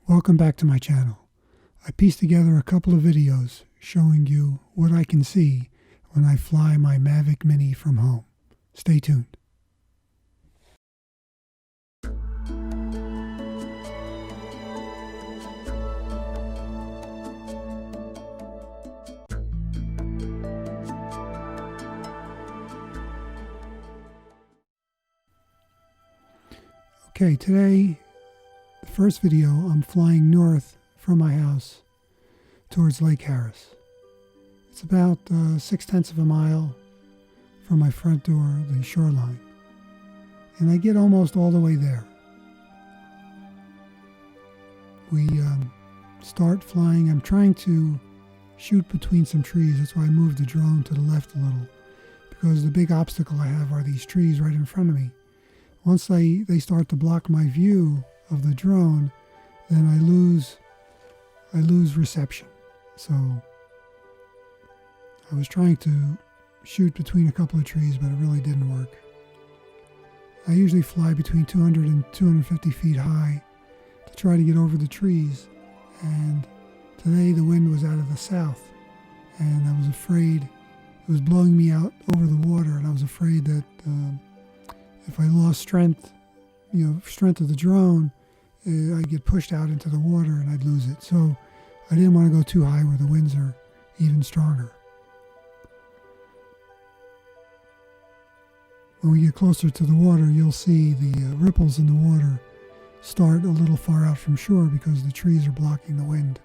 Welcome back to my channel. I pieced together a couple of videos showing you what I can see when I fly my Mavic Mini from home. Stay tuned. Okay, today, the first video, I'm flying north from my house towards Lake Harris. It's about 6/10 of a mile from my front door, the shoreline. And I get almost all the way there. We start flying. I'm trying to shoot between some trees. That's why I moved the drone to the left a little, because the big obstacle I have are these trees right in front of me. Once they start to block my view of the drone, then I lose reception. So I was trying to shoot between a couple of trees, but it really didn't work. I usually fly between 200 and 250 feet high to try to get over the trees. And today the wind was out of the south, and I was afraid it was blowing me out over the water, and I was afraid that if I lost strength of the drone, I'd get pushed out into the water and I'd lose it. So I didn't want to go too high where the winds are even stronger. When we get closer to the water, you'll see the ripples in the water start a little far out from shore because the trees are blocking the wind.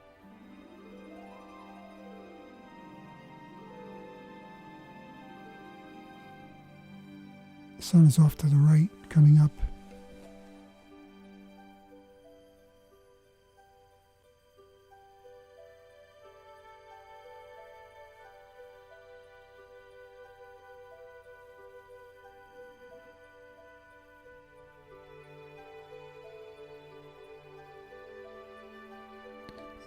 The sun is off to the right, coming up.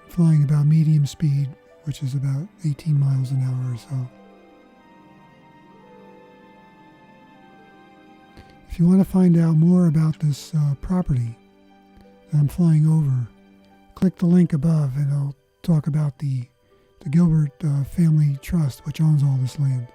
I'm flying about medium speed, which is about 18 miles an hour or so. If you want to find out more about this property that I'm flying over, click the link above and I'll talk about the Gilbert Family Trust, which owns all this land.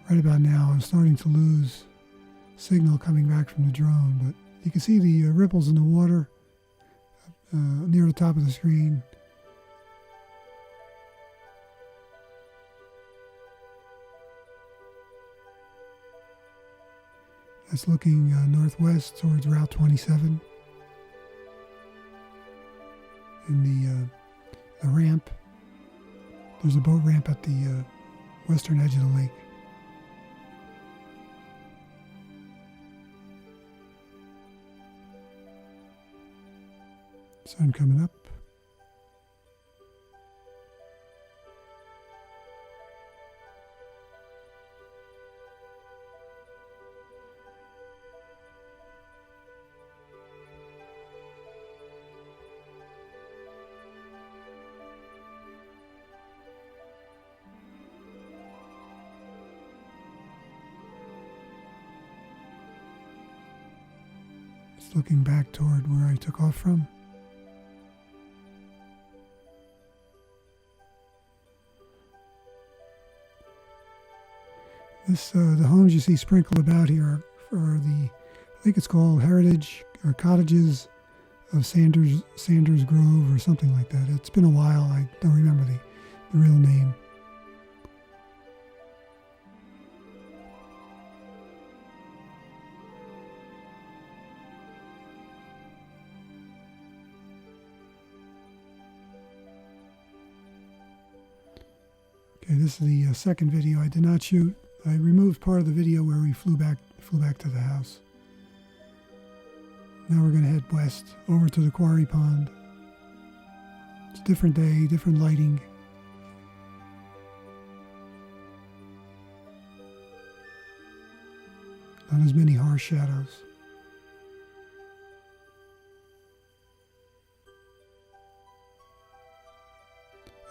Right about now, I'm starting to lose signal coming back from the drone, but you can see the ripples in the water near the top of the screen. That's looking northwest towards Route 27. And the ramp, there's a boat ramp at the western edge of the lake. Sun coming up. It's looking back toward where I took off from. The homes you see sprinkled about here are I think it's called Heritage or Cottages of Sanders Grove or something like that. It's been a while. I don't remember the real name. Okay, this is the second video I did not shoot. I removed part of the video where we flew back to the house. Now we're going to head west over to the Quarry Pond. It's a different day, different lighting. Not as many harsh shadows.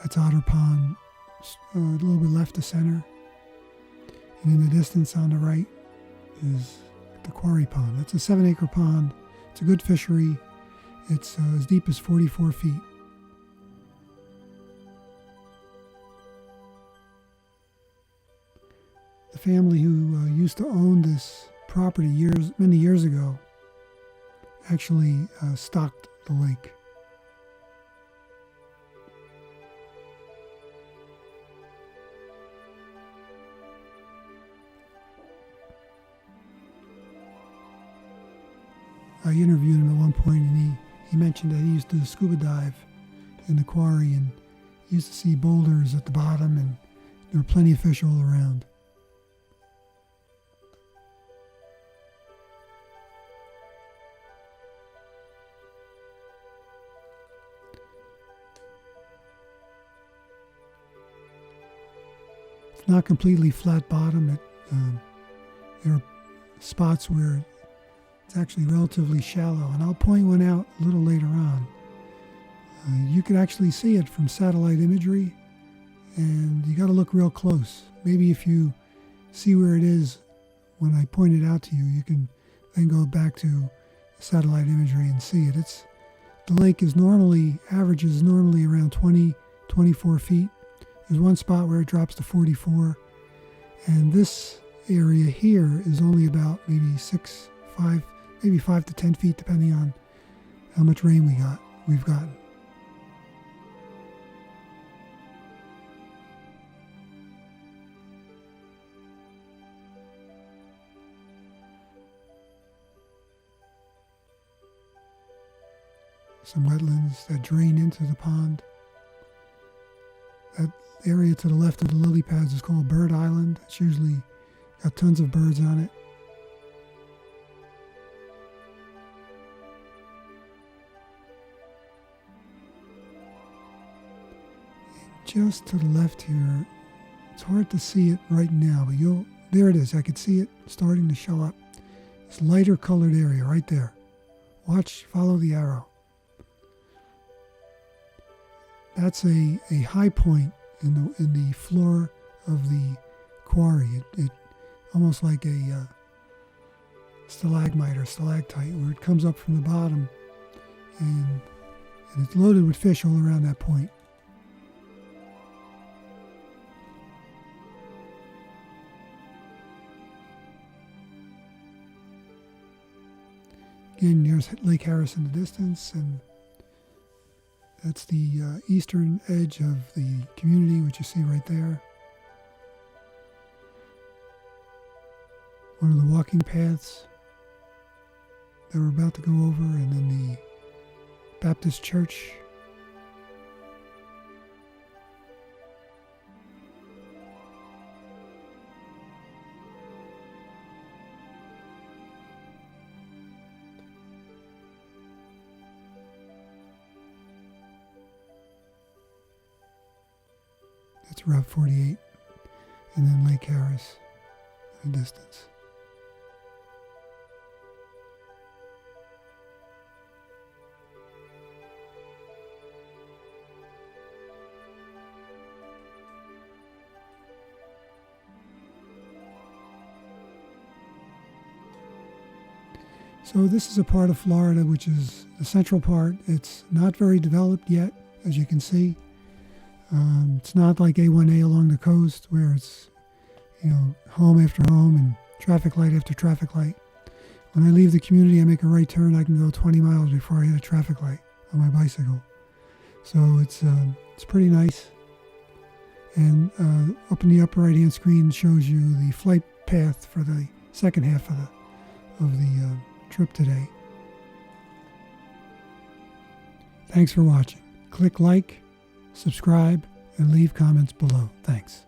That's Otter Pond, a little bit left of center. And in the distance on the right is the Quarry Pond. That's a 7-acre pond. It's a good fishery. It's as deep as 44 feet. The family who used to own this property many years ago actually stocked the lake. I interviewed him at one point, and he mentioned that he used to scuba dive in the quarry, and he used to see boulders at the bottom, and there were plenty of fish all around. It's not completely flat bottom. There are spots where it's actually relatively shallow, and I'll point one out a little later on. You could actually see it from satellite imagery, and you got to look real close. Maybe if you see where it is when I point it out to you, you can then go back to satellite imagery and see it. The lake averages normally around 24 feet. There's one spot where it drops to 44, and this area here is only about maybe 5 to 10 feet, depending on how much rain we've gotten. Some wetlands that drain into the pond. That area to the left of the lily pads is called Bird Island. It's usually got tons of birds on it. Just to the left here, it's hard to see it right now, but there it is. I could see it starting to show up. This lighter colored area right there. Follow the arrow. That's a high point in the floor of the quarry. It almost like a stalagmite or stalactite, where it comes up from the bottom, and it's loaded with fish all around that point. Again, there's Lake Harris in the distance, and that's the eastern edge of the community, which you see right there. One of the walking paths that we're about to go over, and then the Baptist church. That's Route 48, and then Lake Harris in the distance. So this is a part of Florida which is the central part. It's not very developed yet, as you can see. It's not like A1A along the coast where it's, home after home and traffic light after traffic light. When I leave the community, I make a right turn. I can go 20 miles before I hit a traffic light on my bicycle. So it's pretty nice. And up in the upper right-hand screen shows you the flight path for the second half of the trip today. Thanks for watching. Click like, subscribe, and leave comments below. Thanks.